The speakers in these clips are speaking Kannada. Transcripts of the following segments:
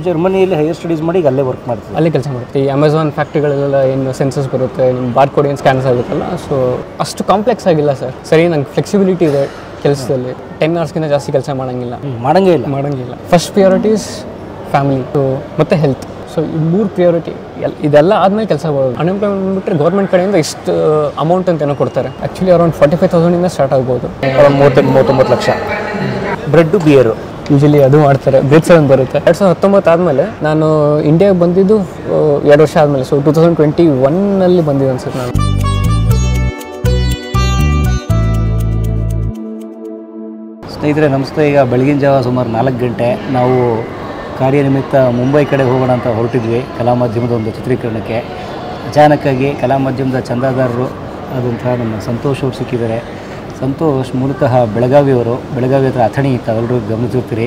ಜರ್ಮನಿಯಲ್ಲಿ ಹೈಯರ್ ಸ್ಟಡೀಸ್ ಮಾಡಿ ಈಗ ಅಲ್ಲೇ ವರ್ಕ್ ಮಾಡ್ತೀವಿ, ಅಲ್ಲೇ ಕೆಲಸ ಮಾಡ್ತೀವಿ. ಈ ಅಮೆಝಾನ್ ಫ್ಯಾಕ್ಟ್ರಿಗಳೆಲ್ಲ ಏನು ಸೆನ್ಸಸ್ ಬರುತ್ತೆ, ನಿಮ್ಮ ಬಾರ್ಕೋಡ್ ಏನು ಸ್ಕ್ಯಾನ್ಸ್ ಆಗುತ್ತಲ್ಲ, ಸೊ ಅಷ್ಟು ಕಾಂಪ್ಲೆಕ್ಸ್ ಆಗಿಲ್ಲ ಸರ್. ಸರಿ, ನಂಗೆ ಫ್ಲೆಕ್ಸಿಬಿಲಿಟಿ ಇದೆ ಕೆಲಸದಲ್ಲಿ. 10 ಅವರ್ಸ್ಗಿಂತ ಜಾಸ್ತಿ ಕೆಲಸ ಮಾಡೋಂಗಿಲ್ಲ. ಫಸ್ಟ್ ಪ್ರಿಯಾರಿಟೀಸ್ ಫ್ಯಾಮಿಲಿ ಮತ್ತು ಹೆಲ್ತ್. ಸೊ ಈ 3 ಪ್ರಿಯಾರಿಟಿ ಇದೆಲ್ಲ ಆದಮೇಲೆ ಕೆಲಸ ಬರೋದು. ಅನ್ಎಂಪ್ಲಾಯ್ಮೆಂಟ್ ಬಂದುಬಿಟ್ರೆ ಗೌರ್ಮೆಂಟ್ ಕಡೆಯಿಂದ ಇಷ್ಟು ಅಮೌಂಟ್ ಅಂತ ಏನೋ ಕೊಡ್ತಾರೆ. ಆ್ಯಕ್ಚುಲಿ ಅರೌಂಡ್ 45,000 ಸ್ಟಾರ್ಟ್ ಆಗ್ಬೋದು. Around 38-39 lakh. Bread beer usually ಅದು ಮಾಡ್ತಾರೆ. ಬ್ರೇಕ್ 7 ಬರುತ್ತೆ. 2019 ಆದಮೇಲೆ ನಾನು ಇಂಡಿಯಾಗೆ ಬಂದಿದ್ದು 2 ವರ್ಷ ಆದಮೇಲೆ. ಸೊ 2021 ಬಂದಿದ್ದು ಅನ್ಸುತ್ತೆ ನಾನು. ಸ್ನೇಹಿತರೆ ನಮಸ್ತೆ. ಈಗ ಬೆಳಗಿನ ಜಾವ ಸುಮಾರು 4 ಗಂಟೆ ನಾವು ಕಾರ್ಯನಿಮಿತ್ತ ಮುಂಬೈ ಕಡೆ ಹೋಗೋಣ ಅಂತ ಹೊರಟಿದ್ವಿ. ಕಲಾ ಮಾಧ್ಯಮದ ಒಂದು ಚಿತ್ರೀಕರಣಕ್ಕೆ. ಅಚಾನಕ್ಕಾಗಿ ಕಲಾ ಮಾಧ್ಯಮದ ಚಂದಾದಾರರು ಆದಂತಹ ನಮ್ಮ ಸಂತೋಷ್ ಅವರು ಸಿಕ್ಕಿದ್ದಾರೆ. ಸಂತೋಷ್ ಮೂಲತಃ ಬೆಳಗಾವಿಯವರು. ಬೆಳಗಾವಿ ಹತ್ರ ಅಥಣಿ ಇತ್ತು, ಎಲ್ಲರೂ ಗಮನಿಸಿರ್ತೀರಿ.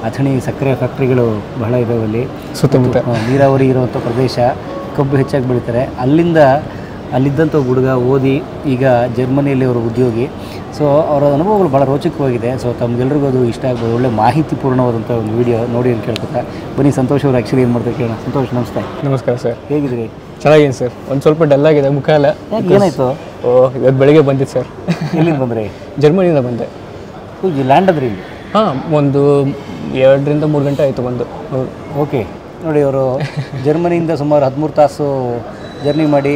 ಅಥಣಿ ಸಕ್ಕರೆ ಫ್ಯಾಕ್ಟ್ರಿಗಳು ಬಹಳ ಇದಾವೆ ಅಲ್ಲಿ ಸುತ್ತಮುತ್ತ. ನೀರಾವರಿ ಇರುವಂಥ ಪ್ರದೇಶ, ಕಬ್ಬು ಹೆಚ್ಚಾಗಿ ಬೆಳೀತಾರೆ. ಅಲ್ಲಿದ್ದಂಥ ಹುಡುಗ ಓದಿ ಈಗ ಜರ್ಮನಿಯಲ್ಲಿ ಅವರು ಉದ್ಯೋಗಿ. ಸೊ ಅವರ ಅನುಭವಗಳು ಭಾಳ ರೋಚಕವಾಗಿದೆ. ಸೊ ತಮಗೆಲ್ರಿಗೂ ಅದು ಇಷ್ಟ ಆಗ್ಬೋದು. ಒಳ್ಳೆ ಮಾಹಿತಿಪೂರ್ಣವಾದಂಥ ಒಂದು ವಿಡಿಯೋ ನೋಡಿ ಅಂತ ಕೇಳ್ಕೊತಾ ಬನ್ನಿ. ಸಂತೋಷ್ ಅವರು ಆ್ಯಕ್ಚುಲಿ ಏನು ಮಾಡ್ತಾರೆ ಕೇಳೋಣ. ಸಂತೋಷ್ ನಮಸ್ತೆ. ನಮಸ್ಕಾರ ಸರ್, ಹೇಗಿದ್ರಿ? ಚೆನ್ನಾಗಿದೆ ಸರ್. ಒಂದು ಸ್ವಲ್ಪ ಡಲ್ ಆಗಿದೆ ಮುಖ ಎಲ್ಲ. ಏನಾಯಿತು? ಇವತ್ತು ಬೆಳಿಗ್ಗೆ ಬಂದಿತ್ತು ಸರ್. ಎಲ್ಲಿಂದ ಬಂದ್ರಿ? ಜರ್ಮನಿಯಿಂದ ಬಂದೆ. ಈಗ ಲ್ಯಾಂಡ್ ಅದ್ರಿ ಇಲ್ಲಿ? ಹಾಂ, ಒಂದು 2-3 ಗಂಟೆ ಆಯಿತು ಬಂದು. ಓಕೆ. ನೋಡಿ, ಅವರು ಜರ್ಮನಿಯಿಂದ ಸುಮಾರು 13 ತಾಸು ಜರ್ನಿ ಮಾಡಿ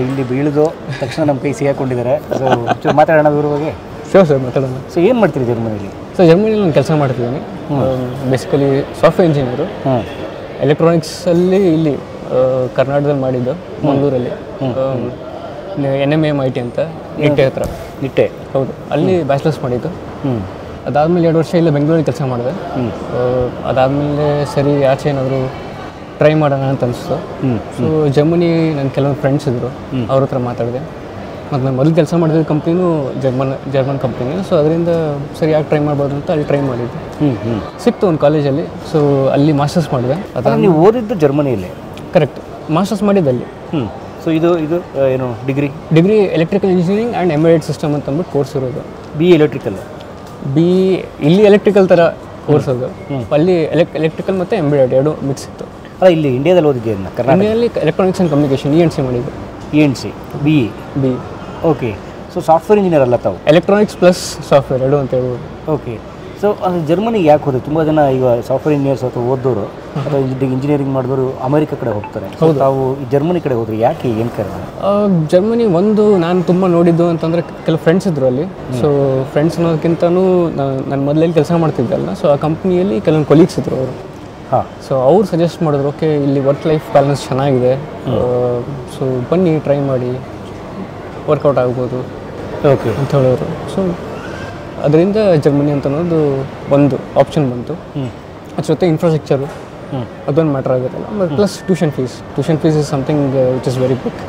ಇಲ್ಲಿ ಬೀಳಿದು ತಕ್ಷಣ ನಮ್ಮ ಕೈ ಸಿಗಾಕೊಂಡಿದ್ದಾರೆ. ಸೊ ಮಾತಾಡೋಣ ಇವ್ರ ಬಗ್ಗೆ. ಸರ್ ಮಾತಾಡೋಣ. ಸೊ ಏನು ಮಾಡ್ತೀರಿ ಜರ್ಮನಿಯಲ್ಲಿ? ಸೊ ಜರ್ಮನಿಯಲ್ಲಿ ನಾನು ಕೆಲಸ ಮಾಡ್ತಿದ್ದೀನಿ. Basically software engineer. ಎಲೆಕ್ಟ್ರಾನಿಕ್ಸಲ್ಲಿ ಇಲ್ಲಿ ಕರ್ನಾಟಕದಲ್ಲಿ ಮಾಡಿದ್ದು, ಮಂಗಳೂರಲ್ಲಿ NMAMIT ಅಂತ, ನಿಟ್ಟೆ ಹತ್ರ. ನಿಟ್ಟೆ? ಹೌದು. ಅಲ್ಲಿ ಬ್ಯಾಚಲರ್ಸ್ ಮಾಡಿದ್ದು. ಅದಾದಮೇಲೆ 2 ವರ್ಷ ಇಲ್ಲಿ ಬೆಂಗಳೂರಲ್ಲಿ ಕೆಲಸ ಮಾಡಿದೆ. ಅದಾದಮೇಲೆ ಸರಿ ಆಚೆ ಏನಾದರೂ ಟ್ರೈ ಮಾಡೋಣ ಅಂತ ಅನಿಸ್ತು. ಸೊ ಜರ್ಮನಿ ನನ್ನ ಕೆಲವೊಂದು ಫ್ರೆಂಡ್ಸ್ ಇದ್ದರು, ಅವ್ರ ಹತ್ರ ಮಾತಾಡಿದೆ. ಮತ್ತು ನಾನು ಮೊದಲು ಕೆಲಸ ಮಾಡಿದ ಕಂಪ್ನಿನೂ ಜರ್ಮನ್ ಕಂಪ್ನಿನೇ. ಸೊ ಅದರಿಂದ ಸರಿ ಯಾಕೆ ಟ್ರೈ ಮಾಡ್ಬೋದು ಅಂತ ಅಲ್ಲಿ ಟ್ರೈ ಮಾಡಿದ್ದೆ. ಸಿಕ್ತು ಒಂದು ಕಾಲೇಜಲ್ಲಿ. ಸೊ ಅಲ್ಲಿ ಮಾಸ್ಟರ್ಸ್ ಮಾಡಿದೆ. ಅದನ್ನು ನೀವು ಓದಿದ್ದು ಜರ್ಮನಿಯಲ್ಲೇ? ಕರೆಕ್ಟ್, ಮಾಸ್ಟರ್ಸ್ ಮಾಡಿದ್ದಲ್ಲಿ. ಸೊ ಇದು ಏನು degree electrical engineering and embedded system ಅಂತ ಅಂದ್ಬಿಟ್ಟು ಕೋರ್ಸ್ ಇರೋದು. BE electrical? ಇಲ್ಲಿ ಎಲೆಕ್ಟ್ರಿಕಲ್ ಥರ ಕೋರ್ಸ್ ಅದು. ಅಲ್ಲಿ ಎಲೆಕ್ಟ್ರಿಕಲ್ ಮತ್ತು ಎಂಬೆಡೆಡ್ 2 ಮಿಕ್ಸ್ ಇತ್ತು. ಅಲ್ಲ, ಇಲ್ಲಿ ಇಂಡಿಯಾದಲ್ಲಿ ಓದಿದ್ದೆ? ಇಂಡಿಯಾದಲ್ಲಿ ಎಲೆಕ್ಟ್ರಾನಿಕ್ಸ್ ಆ್ಯಂಡ್ ಕಮ್ಯುನಿಕೇಷನ್ ENC ಮಾಡಿದ್ದು. ENC BE. Okay. So software engineer ಅಲ್ಲ ತಾವು? ಎಲೆಕ್ಟ್ರಾನಿಕ್ಸ್ ಪ್ಲಸ್ ಸಾಫ್ಟ್ವೇರ್ 2 ಅಂತ ಹೇಳ್ಬೋದು. ಓಕೆ. ಸೊ ಅದು ಜರ್ಮನಿಗೆ ಯಾಕೆ ಹೋದ್ರೆ? ತುಂಬ ಜನ ಈಗ ಸಾಫ್ಟ್ವೇರ್ ಇಂಜಿನಿಯರ್ಸ್ ಅಥವಾ ಓದೋರು ಅಥವಾ ಇಂಜಿನಿಯರಿಂಗ್ ಮಾಡಿದವರು ಅಮೆರಿಕ ಕಡೆ ಹೋಗ್ತಾರೆ. ಹೌದು. ತಾವು ಜರ್ಮನಿ ಕಡೆ ಹೋದ್ರಿ, ಯಾಕೆ? ಏನು ಕಾರಣ? ಜರ್ಮನಿ ಒಂದು ನಾನು ತುಂಬ ನೋಡಿದ್ದು ಅಂತಂದರೆ ಕೆಲವು ಫ್ರೆಂಡ್ಸ್ ಇದ್ದರು ಅಲ್ಲಿ. ಸೊ ಫ್ರೆಂಡ್ಸ್ ಅನ್ನೋದಕ್ಕಿಂತನೂ ನಾನು ಮೊದಲಲ್ಲಿ ಕೆಲಸ ಮಾಡ್ತಿದ್ದಲ್ಲ. ಸೊ ಆ ಕಂಪ್ನಿಯಲ್ಲಿ ಕೆಲವೊಂದು ಕೊಲೀಗ್ಸ್ ಇದ್ದರು ಅವರು. ಹಾಂ. ಸೊ ಅವ್ರು ಸಜೆಸ್ಟ್ ಮಾಡಿದ್ರು, ಓಕೆ ಇಲ್ಲಿ ವರ್ಕ್ ಲೈಫ್ ಬ್ಯಾಲೆನ್ಸ್ ಚೆನ್ನಾಗಿದೆ, ಸೊ ಬನ್ನಿ ಟ್ರೈ ಮಾಡಿ, ವರ್ಕೌಟ್ ಆಗ್ಬೋದು ಓಕೆ ಅಂತ ಹೇಳೋರು. ಸೊ ಅದರಿಂದ ಜರ್ಮನಿ ಅಂತ ಅನ್ನೋದು ಒಂದು ಆಪ್ಷನ್ ಬಂತು. ಅದ್ರ ಜೊತೆ ಇನ್ಫ್ರಾಸ್ಟ್ರಕ್ಚರು ಅದೊಂದು ಮ್ಯಾಟ್ರ್ ಆಗುತ್ತಲ್ಲ. ಮತ್ತು plus tuition fees is something which is very big.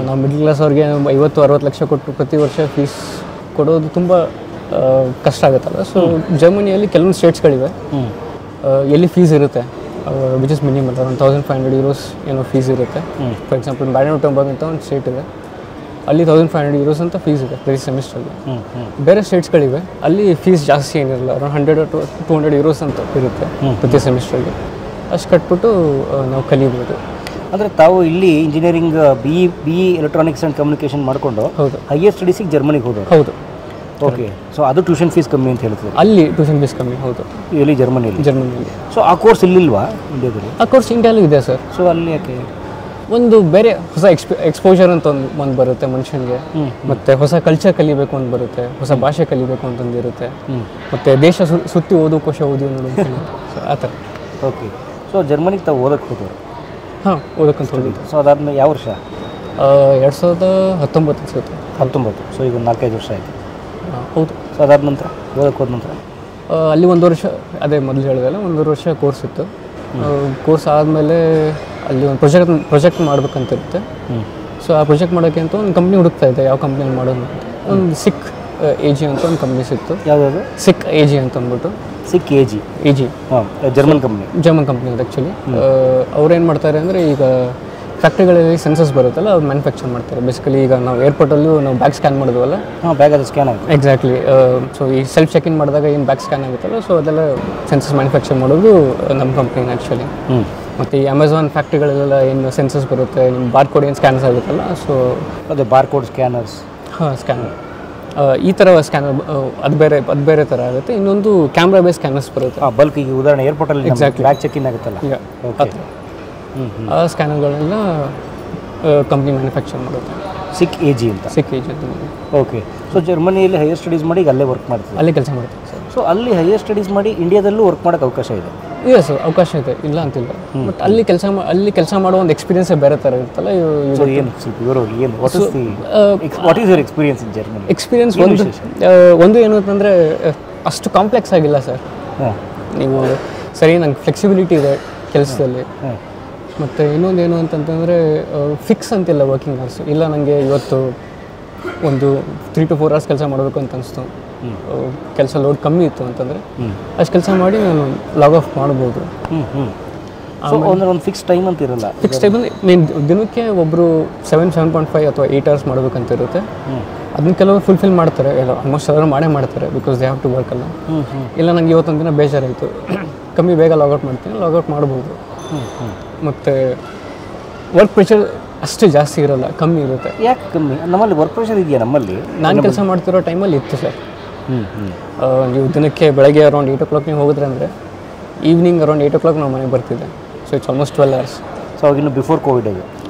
ನಾವು ಮಿಡ್ಲ್ ಕ್ಲಾಸ್ ಅವ್ರಿಗೆ 50-60 ಲಕ್ಷ ಕೊಟ್ಟು ಪ್ರತಿ ವರ್ಷ ಫೀಸ್ ಕೊಡೋದು ತುಂಬ ಕಷ್ಟ ಆಗುತ್ತಲ್ಲ. ಸೊ ಜರ್ಮನಿಯಲ್ಲಿ ಕೆಲವೊಂದು ಸ್ಟೇಟ್ಸ್ಗಳಿವೆ ಎಲ್ಲಿ ಫೀಸ್ ಇರುತ್ತೆ, which is minimum around 1500 euros ಏನೋ ಫೀಸ್ ಇರುತ್ತೆ. ಫಾರ್ ಎಕ್ಸಾಂಪಲ್ ಬ್ಯಾಡನ್-ವ್ಯೂರ್ಟೆಂಬರ್ಗ್ ಅಂತ ಒಂದು ಸ್ಟೇಟ್ ಇದೆ, ಅಲ್ಲಿ 1500 euros ಅಂತ ಫೀಸ್ ಇದೆ ಪ್ರತಿ ಸೆಮಿಸ್ಟ್ರಲ್ಲಿ. ಬೇರೆ ಸ್ಟೇಟ್ಸ್ಗಳಿವೆ ಅಲ್ಲಿ ಫೀಸ್ ಜಾಸ್ತಿ ಏನಿರಲ್ಲ, ಅರೌಂಡ್ 100-200 euros ಅಂತ ಇರುತ್ತೆ ಪ್ರತಿ ಸೆಮಿಸ್ಟ್ರಲ್ಲಿ. ಅಷ್ಟು ಕಟ್ಬಿಟ್ಟು ನಾವು ಕಲಿಬೋದು. ಅಂದರೆ ತಾವು ಇಲ್ಲಿ engineering BE electronics and communication ಮಾಡಿಕೊಂಡು ಹೌದು ಹೈಯರ್ ಸ್ಟಡೀಸಿಗೆ ಜರ್ಮನಿಗೆ ಹೋಗೋದು? ಹೌದು. ಓಕೆ. ಸೊ ಅದು ಟ್ಯೂಷನ್ ಫೀಸ್ ಕಮ್ಮಿ ಅಂತ ಹೇಳ್ತೀವಿ? ಅಲ್ಲಿ ಟ್ಯೂಷನ್ ಫೀಸ್ ಕಮ್ಮಿ. ಹೌದು. ಇಲ್ಲಿ ಜರ್ಮನಿಯಲ್ಲಿ. ಸೊ ಆ ಕೋರ್ಸ್ ಇಲ್ಲಿಲ್ವಾ ಇಂಡಿಯಾದಲ್ಲಿ? ಆ ಕೋರ್ಸ್ ಇಂಡಿಯಾಲ್ಲೂ ಇದೆ ಸರ್. ಸೊ ಅಲ್ಲಿ ಯಾಕೆ? ಒಂದು ಬೇರೆ ಹೊಸ ಎಕ್ಸ್ಪೋಜರ್ ಅಂತ ಒಂದು ಬರುತ್ತೆ ಮನುಷ್ಯನಿಗೆ, ಮತ್ತು ಹೊಸ ಕಲ್ಚರ್ ಕಲಿಬೇಕು ಅಂತ ಬರುತ್ತೆ, ಹೊಸ ಭಾಷೆ ಕಲಿಬೇಕು ಅಂತಂದು ಇರುತ್ತೆ, ಮತ್ತು ದೇಶ ಸುತ್ತಿ ಕೋಶ ಓದಿ ಅನ್ನೋದು. ಸೊ ಆ ಥರ. ಓಕೆ. ಸೊ ಜರ್ಮನಿಗೆ ತಾವು ಓದಕ್ಕೆ ಹೋದವರು? ಹಾಂ, ಓದಕ್ಕಂತ ಹೋಗಿದ್ದು. ಸೊ ಅದಾದ್ಮೇಲೆ ಯಾವ ವರ್ಷ? 2019 ಅನ್ಸುತ್ತೆ. 19. ಸೊ ಈಗ 4-5 ವರ್ಷ ಆಯಿತು. ಹೌದು. ಸೊ ಅದಾದ ನಂತರ ಓದಕ್ಕೆ ಹೋದ ನಂತರ ಅಲ್ಲಿ 1 ವರ್ಷ, ಅದೇ ಮೊದಲು ಹೇಳಿದೆಲ್ಲ 1 ವರ್ಷ ಕೋರ್ಸ್ ಇತ್ತು. ಕೋರ್ಸ್ ಆದಮೇಲೆ ಅಲ್ಲಿ ಒಂದು ಪ್ರಾಜೆಕ್ಟ್ ಮಾಡ್ಬೇಕಂತಿರುತ್ತೆ. ಸೊ ಆ ಪ್ರಾಜೆಕ್ಟ್ ಮಾಡೋಕ್ಕೆ ಅಂತ ಒಂದು ಕಂಪ್ನಿ ಹುಡುಕ್ತಾ ಇದ್ದೆ, ಯಾವ ಕಂಪ್ನಿಯಲ್ಲಿ ಮಾಡೋದು ಅಂತ. ಒಂದು ಸಿಕ್ AG ಅಂತ ಒಂದು ಕಂಪ್ನಿ ಸಿಕ್ತು. ಯಾವುದಾದ್ರು? ಸಿಕ್ AG ಅಂತ ಅಂದ್ಬಿಟ್ಟು. ಸಿಕ್ AG? ಹಾಂ, ಜರ್ಮನ್ ಕಂಪ್ನಿ. ಅದು ಆ್ಯಕ್ಚುಲಿ ಅವ್ರೇನು ಮಾಡ್ತಾರೆ ಅಂದರೆ, ಈಗ ಫ್ಯಾಕ್ಟ್ರಿಗಳಲ್ಲಿ ಸೆನ್ಸಸ್ ಬರುತ್ತಲ್ಲ ಅವ್ರು ಮ್ಯಾನುಫ್ಯಾಕ್ಚರ್ ಮಾಡ್ತಾರೆ. ಬೇಸಿಕಲಿ ಈಗ ನಾವು ಏರ್ಪೋರ್ಟಲ್ಲೂ ನಾವು ಬ್ಯಾಗ್ ಸ್ಕ್ಯಾನ್ ಮಾಡಿದ್ವಲ್ಲ, ಹಾಂ, ಬ್ಯಾಗ್ ಅದು ಸ್ಕ್ಯಾನ್ ಆಗುತ್ತೆ. ಎಕ್ಸಾಕ್ಟ್ಲಿ. ಸೊ ಈ ಸೆಲ್ಫ್ ಚೆಕ್ ಇನ್ ಮಾಡಿದಾಗ ಏನು ಬ್ಯಾಗ್ ಸ್ಕ್ಯಾನ್ ಆಗುತ್ತಲ್ಲ, ಸೊ ಅದೆಲ್ಲ ಸೆನ್ಸಸ್ ಮ್ಯಾನುಫ್ಯಾಕ್ಚರ್ ಮಾಡೋದು ನಮ್ಮ ಕಂಪ್ನಿ ಆ್ಯಕ್ಚುಲಿ. ಮತ್ತು ಈ ಅಮೆಝಾನ್ ಫ್ಯಾಕ್ಟ್ರಿಗಳಲ್ಲೆಲ್ಲ ಏನು ಸೆನ್ಸಸ್ ಬರುತ್ತೆ, ನಿಮ್ಮ ಬಾರ್ಕೋಡ್ ಏನು ಸ್ಕ್ಯಾನರ್ಸ್ ಆಗುತ್ತಲ್ಲ, ಸೊ ಅದೇ ಬಾರ್ಕೋಡ್ ಸ್ಕ್ಯಾನರ್ಸ್. ಹಾಂ, ಸ್ಕ್ಯಾನರ್ ಈ ಥರ ಸ್ಕ್ಯಾನರ್ ಅದು ಬೇರೆ ಥರ ಆಗುತ್ತೆ. ಇನ್ನೊಂದು ಕ್ಯಾಮ್ರಾ ಬೇಸ್ ಸ್ಕ್ಯಾನರ್ಸ್ ಬರುತ್ತೆ. ಬಲ್ಕ್ ಈಗ ಉದಾಹರಣೆ ಏರ್ಪೋರ್ಟಲ್ಲಿ Exactly. ಬ್ಯಾಗ್ ಚೆಕ್ ಇನ್ ಆಗುತ್ತಲ್ಲ, ಓಕೆ. ಆ ಸ್ಕ್ಯಾನರ್ಗಳನ್ನೆಲ್ಲ ಕಂಪ್ನಿ ಮ್ಯಾನುಫ್ಯಾಕ್ಚರ್ ಮಾಡುತ್ತೆ. ಸಿಕ್ ಎಜಿ ಅಂತ. ಓಕೆ. ಸೊ ಜರ್ಮನಿಯಲ್ಲಿ ಹೈಯರ್ ಸ್ಟಡೀಸ್ ಮಾಡಿ ಈಗ ಅಲ್ಲೇ ವರ್ಕ್ ಮಾಡ್ತೀವಿ, ಅಲ್ಲೇ ಕೆಲಸ ಮಾಡ್ತೀವಿ ಸರ್. ಸೊ ಅಲ್ಲಿ ಹೈಯರ್ ಸ್ಟಡೀಸ್ ಮಾಡಿ ಇಂಡಿಯಾದಲ್ಲೂ ವರ್ಕ್ ಮಾಡೋಕ್ಕೆ ಅವಕಾಶ ಇದೆ? ಇದೆ ಸರ್, ಅವಕಾಶ ಇದೆ, ಇಲ್ಲ ಅಂತಿಲ್ಲ. ಬಟ್ ಅಲ್ಲಿ ಕೆಲಸ ಮಾಡೋ ಒಂದು ಎಕ್ಸ್ಪೀರಿಯನ್ಸೇ ಬೇರೆ ಥರ ಇರುತ್ತಲ್ಲ. ಸೊ ಏನು ಸ್ವಲ್ಪ ವಿವರವಾಗಿ ಏನು what is your experience in Germany? Experience ಒಂದು ಏನು ಅಂತಂದರೆ ಅಷ್ಟು ಕಾಂಪ್ಲೆಕ್ಸ್ ಆಗಿಲ್ಲ ಸರ್. ನೀವು ಸರಿ, ನಂಗೆ ಫ್ಲೆಕ್ಸಿಬಿಲಿಟಿ ಇದೆ ಕೆಲಸದಲ್ಲಿ. ಮತ್ತು ಇನ್ನೊಂದು ಏನು ಅಂತಂತಂದರೆ ಫಿಕ್ಸ್ ಅಂತಿಲ್ಲ ವರ್ಕಿಂಗ್ ಅವರ್ಸ್. ಇಲ್ಲ, ನನಗೆ ಇವತ್ತು ಒಂದು 3 to 4 hours ಕೆಲಸ ಮಾಡಬೇಕು ಅಂತ ಅನಿಸ್ತು, ಕೆಲಸ ಲೋಡ್ ಕಮ್ಮಿ ಇತ್ತು ಅಂತಂದರೆ ಅಷ್ಟು ಕೆಲಸ ಮಾಡಿ ನಾನು ಲಾಗ್ ಆಫ್ ಮಾಡ್ಬೋದು. ಒಂದು ಫಿಕ್ಸ್ ಟೈಮ್ ಅಂತ ಇರಲ್ಲ. ಫಿಕ್ಸ್ ಟೈಮಲ್ಲಿ ನೀನು ದಿನಕ್ಕೆ ಒಬ್ಬರು 7.5 ಅಥವಾ 8 hours ಮಾಡಬೇಕಂತ ಇರುತ್ತೆ. ಅದನ್ನ ಕೆಲವರು ಫುಲ್ಫಿಲ್ ಮಾಡ್ತಾರೆ, ಎಲ್ಲ ಆಲ್ಮೋಸ್ಟ್ ಎಲ್ಲರೂ ಮಾಡೇ ಮಾಡ್ತಾರೆ, because they have to work ಅಲ್ಲ. ಇಲ್ಲ, ನನಗೆ ಇವತ್ತೊಂದು ದಿನ ಬೇಜಾರಾಯಿತು, ಕಮ್ಮಿ ಬೇಗ ಲಾಗೌಟ್ ಮಾಡ್ತೀನಿ, ಲಾಗೌಟ್ ಮಾಡ್ಬೋದು. ಮತ್ತು ವರ್ಕ್ ಪ್ರೆಷರ್ ಅಷ್ಟು ಜಾಸ್ತಿ ಇರೋಲ್ಲ, ಕಮ್ಮಿ ಇರುತ್ತೆ. ಯಾಕೆ ಕಮ್ಮಿ? ನಮ್ಮಲ್ಲಿ ವರ್ಕ್ ಪ್ರೆಷರ್ ಇದೆಯಾ? ನಮ್ಮಲ್ಲಿ ನಾನು ಕೆಲಸ ಮಾಡ್ತಿರೋ ಟೈಮಲ್ಲಿ ಇತ್ತು ಸರ್. ನೀವು ದಿನಕ್ಕೆ ಬೆಳಗ್ಗೆ ಅರೌಂಡ್ 8 o'clock ನೀವು ಹೋಗಿದ್ರೆ ಅಂದರೆ ಈವ್ನಿಂಗ್ ಅರೌಂಡ್ 8 o'clock ನಾವು ಮನೆಗೆ ಬರ್ತಿದ್ದೆ. So it's almost 12 hours. So ಅವಾಗಿನ್ನು ಬಿಫೋರ್ ಕೋವಿಡ್ ಅದು?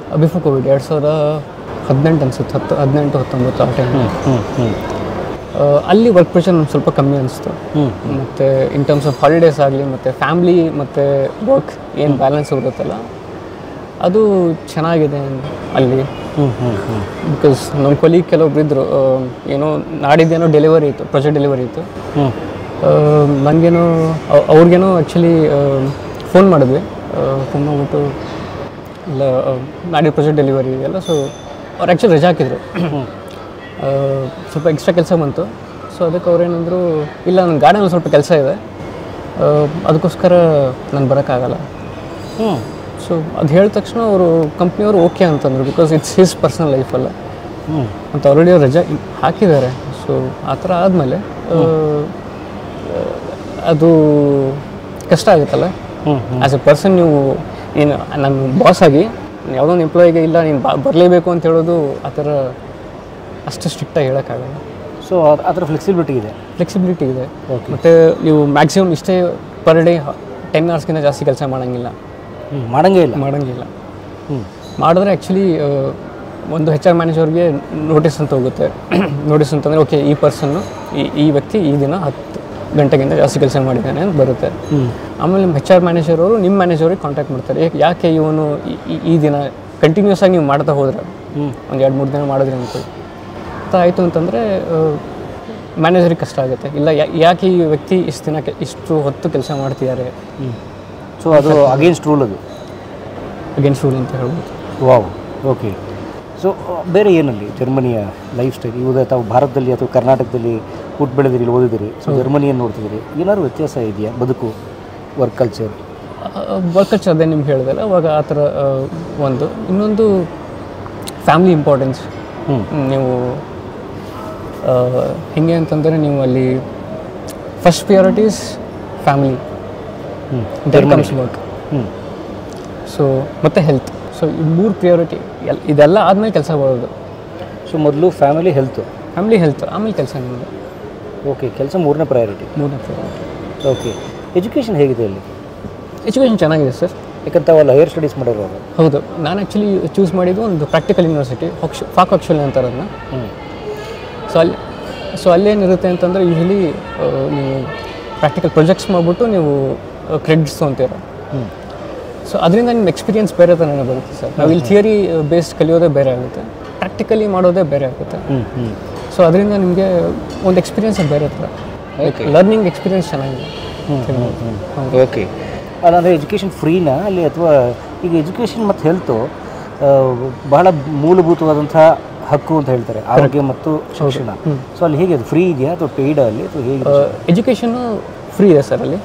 ಬಿಫೋರ್ ಕೋವಿಡ್ 2018 ಅನಿಸುತ್ತೆ, 18-19 ಆ ಟೈಮ್. ಅಲ್ಲಿ ವರ್ಕ್ ಪ್ರೆಷರ್ ನಮ್ಗೆ ಸ್ವಲ್ಪ ಕಮ್ಮಿ ಅನಿಸ್ತು. ಮತ್ತು ಇನ್ ಟರ್ಮ್ಸ್ ಆಫ್ ಹಾಲಿಡೇಸ್ ಆಗಲಿ ಮತ್ತು ಫ್ಯಾಮ್ಲಿ ಮತ್ತು ವರ್ಕ್ ಏನು ಬ್ಯಾಲೆನ್ಸ್ ಇರುತ್ತಲ್ಲ, ಅದು ಚೆನ್ನಾಗಿದೆ ಅಲ್ಲಿ. ಬಿಕಾಸ್ ನಮ್ಮ ಕೊಲೀಗ್ ಕೆಲವೊಬ್ರು ಇದ್ದರು, ಏನೋ ನಾಡಿದ್ದೇನೋ ಡೆಲಿವರಿ ಇತ್ತು, ಪ್ರಾಜೆಕ್ಟ್ ಡೆಲಿವರಿ ಇತ್ತು. ನನಗೇನೋ ಅವ್ರಿಗೇನೋ ಆ್ಯಕ್ಚುಲಿ ಫೋನ್ ಮಾಡಿದ್ವಿ, ಫೋನ್ ಮಾಡ್ಬಿಟ್ಟು ಇಲ್ಲ ನಾಡಿದ್ದು ಪ್ರಾಜೆಕ್ಟ್ ಡೆಲಿವರಿ ಇದೆಯಲ್ಲ. ಸೊ ಅವ್ರು ಆ್ಯಕ್ಚುಲಿ ರಜೆ ಹಾಕಿದ್ರು, ಸ್ವಲ್ಪ ಎಕ್ಸ್ಟ್ರಾ ಕೆಲಸ ಬಂತು. ಸೊ ಅದಕ್ಕೆ ಅವ್ರೇನಂದರು, ಇಲ್ಲ ನನ್ನ ಗಾರ್ಡನಲ್ಲಿ ಸ್ವಲ್ಪ ಕೆಲಸ ಇದೆ, ಅದಕ್ಕೋಸ್ಕರ ನಾನು ಬರೋಕ್ಕಾಗಲ್ಲ. ಸೊ ಅದು ಹೇಳಿದ ತಕ್ಷಣ ಅವರು ಕಂಪ್ನಿಯವರು ಓಕೆ ಅಂತಂದರು, ಬಿಕಾಸ್ ಇಟ್ಸ್ ಹಿಸ್ ಪರ್ಸನಲ್ ಲೈಫಲ್ಲ ಅಂತ ಆಲ್ರೆಡಿ ಅವ್ರು ರಜೆ ಹಾಕಿದ್ದಾರೆ. ಸೊ ಆ ಥರ ಆದಮೇಲೆ ಅದು ಕಷ್ಟ ಆಗುತ್ತಲ್ಲ. ಆ್ಯಸ್ ಎ ಪರ್ಸನ್ ನೀವು ನೀನು ನನ್ನ ಬಾಸ್ ಆಗಿ ಯಾವುದೋ ಒಂದು ಎಂಪ್ಲಾಯಿಗೆ ಇಲ್ಲ ನೀನು ಬರಲೇಬೇಕು ಅಂತ ಹೇಳೋದು ಆ ಥರ ಅಷ್ಟು ಸ್ಟ್ರಿಕ್ಟಾಗಿ ಹೇಳೋಕ್ಕಾಗಲ್ಲ. ಸೊ ಆ ಥರ ಫ್ಲೆಕ್ಸಿಬಿಲಿಟಿ ಇದೆ. ಮತ್ತು ನೀವು ಮ್ಯಾಕ್ಸಿಮಮ್ ಇಷ್ಟೇ ಪರ್ ಡೇ 10 hours ಜಾಸ್ತಿ ಕೆಲಸ ಮಾಡೋಂಗಿಲ್ಲ. ಮಾಡಂಗಿಲ್ಲ. ಮಾಡಿದ್ರೆ ಆ್ಯಕ್ಚುಲಿ ಒಂದು HR ಮ್ಯಾನೇಜರ್ಗೆ ನೋಟಿಸ್ ಅಂತ ಹೋಗುತ್ತೆ. ನೋಟಿಸ್ ಅಂತಂದರೆ ಓಕೆ, ಈ ಪರ್ಸನ್ನು ಈ ವ್ಯಕ್ತಿ ಈ ದಿನ 10 ಗಂಟೆಗಿಂತ ಜಾಸ್ತಿ ಕೆಲಸ ಮಾಡಿದ್ದಾನೆ ಅಂತ ಬರುತ್ತೆ. ಆಮೇಲೆ HR ಮ್ಯಾನೇಜರ್ ಅವರು ನಿಮ್ಮ ಮ್ಯಾನೇಜರಿಗೆ ಕಾಂಟ್ಯಾಕ್ಟ್ ಮಾಡ್ತಾರೆ, ಯಾಕೆ ಇವನು ಈ ದಿನ ಕಂಟಿನ್ಯೂಸ್ ಆಗಿ ನೀವು ಮಾಡ್ತಾ ಹೋದ್ರೆ ಒಂದು 2-3 ದಿನ ಮಾಡಿದ್ರಿ ಅಂದ್ಕೊಳ್ಳಿ ಆಯಿತು ಅಂತಂದರೆ ಮ್ಯಾನೇಜರಿಗೆ ಕಷ್ಟ ಆಗುತ್ತೆ. ಇಲ್ಲ, ಯಾಕೆ ಈ ವ್ಯಕ್ತಿ ಇಷ್ಟು ಹೊತ್ತು ಕೆಲಸ ಮಾಡ್ತಿದ್ದಾರೆ. ಸೊ ಅದು ಅಗೇನ್ಸ್ಟ್ ರೂಲ್ ಅಂತ ಹೇಳ್ಬೋದು. Wow, okay. ಸೊ ಬೇರೆ ಏನಲ್ಲಿ ಜರ್ಮನಿಯ ಲೈಫ್ ಸ್ಟೈಲ್ ಇವಾಗ ತಾವು ಭಾರತದಲ್ಲಿ ಅಥವಾ ಕರ್ನಾಟಕದಲ್ಲಿ ಹುಟ್ಟು ಬೆಳೆದಿರಿ, ಓದಿದಿರಿ, ಸೊ ಜರ್ಮನಿಯನ್ನು ನೋಡ್ತಿದ್ದೀರಿ, ಏನಾದ್ರು ವ್ಯತ್ಯಾಸ ಇದೆಯಾ ಬದುಕು, ವರ್ಕ್ ಕಲ್ಚರ್? ಅದೇ ನಿಮ್ಗೆ ಹೇಳಿದಲ್ಲ ಅವಾಗ ಆ ಥರ ಒಂದು. ಇನ್ನೊಂದು ಫ್ಯಾಮಿಲಿ ಇಂಪಾರ್ಟೆನ್ಸ್. ನೀವು ಹೇಗೆ ಅಂತಂದರೆ ನೀವು ಅಲ್ಲಿ first priorities family, then comes work. So ಮತ್ತು ಹೆಲ್ತ್. ಸೊ ಈ 3 ಪ್ರಿಯಾರಿಟಿ ಇದೆಲ್ಲ ಆದಮೇಲೆ ಕೆಲಸ ಬರೋದು. ಸೊ ಮೊದಲು ಫ್ಯಾಮಿಲಿ ಹೆಲ್ತ್, ಆಮೇಲೆ ಕೆಲಸ ನಿಮಗೆ. ಓಕೆ, ಕೆಲಸ 3ನೇ ಪ್ರಯಾರಿಟಿ. ಓಕೆ. ಎಜುಕೇಷನ್ ಹೇಗಿದೆ ಅಲ್ಲಿ? ಎಜುಕೇಷನ್ ಚೆನ್ನಾಗಿದೆ ಸರ್. ಯಾಕಂತ ಅವಲ್ಲ ಹೈಯರ್ ಸ್ಟಡೀಸ್ ಮಾಡಿರೋದು. ಹೌದು, ನಾನು ಆ್ಯಕ್ಚುಲಿ ಚೂಸ್ ಮಾಡಿದ್ದು ಒಂದು ಪ್ರಾಕ್ಟಿಕಲ್ ಯೂನಿವರ್ಸಿಟಿ, ಫಾಕ್ವಕ್ಷಲಿ ಅಂತಾರೆ ಅದನ್ನ. ಸೊ ಅಲ್ಲೇನಿರುತ್ತೆ ಅಂತಂದರೆ ಯೂಶಲಿ ನೀವು ಪ್ರಾಕ್ಟಿಕಲ್ ಪ್ರೊಜೆಕ್ಟ್ಸ್ ಮಾಡಿಬಿಟ್ಟು ನೀವು ಕ್ರೆಡಿಟ್ಸ್ ತೊಗೊತೀರ. ಸೊ ಅದರಿಂದ ನಿಮ್ಮ ಎಕ್ಸ್ಪೀರಿಯನ್ಸ್ ಬೇರೆ ಥರನೇ ಬರುತ್ತೆ ಸರ್. ನಾವು ಇಲ್ಲಿ ಥಿಯರಿ ಬೇಸ್ಡ್ ಕಲಿಯೋದೇ ಬೇರೆ ಆಗುತ್ತೆ, ಪ್ರಾಕ್ಟಿಕಲಿ ಮಾಡೋದೇ ಬೇರೆ ಆಗುತ್ತೆ. ಸೊ ಅದರಿಂದ ನಿಮಗೆ ಒಂದು ಎಕ್ಸ್ಪೀರಿಯನ್ಸ್ ಬೇರೆ ಥರ, ಲರ್ನಿಂಗ್ ಎಕ್ಸ್ಪೀರಿಯನ್ಸ್ ಚೆನ್ನಾಗಿದೆ. ಓಕೆ. ಅದಂದರೆ ಎಜುಕೇಷನ್ ಫ್ರೀನಾ ಅಲ್ಲಿ, ಅಥವಾ ಈಗ ಎಜುಕೇಷನ್ ಮತ್ತು ಹೆಲ್ತು ಬಹಳ ಮೂಲಭೂತವಾದಂಥ ಹಕ್ಕು ಅಂತ ಹೇಳ್ತಾರೆ, ಆರೋಗ್ಯ ಮತ್ತು ಶಿಕ್ಷಣ. ಸೊ ಅಲ್ಲಿ ಹೇಗೆ ಅದು ಫ್ರೀ ಇದೆಯಾ ಅಥವಾ ಪೇಯ್ಡ್ ಅಲ್ಲಿ ಅಥವಾ ಹೇಗೆ? ಎಜುಕೇಷನ್ನು ಫ್ರೀ ಇದೆ ಸರ್ ಅಲ್ಲಿ.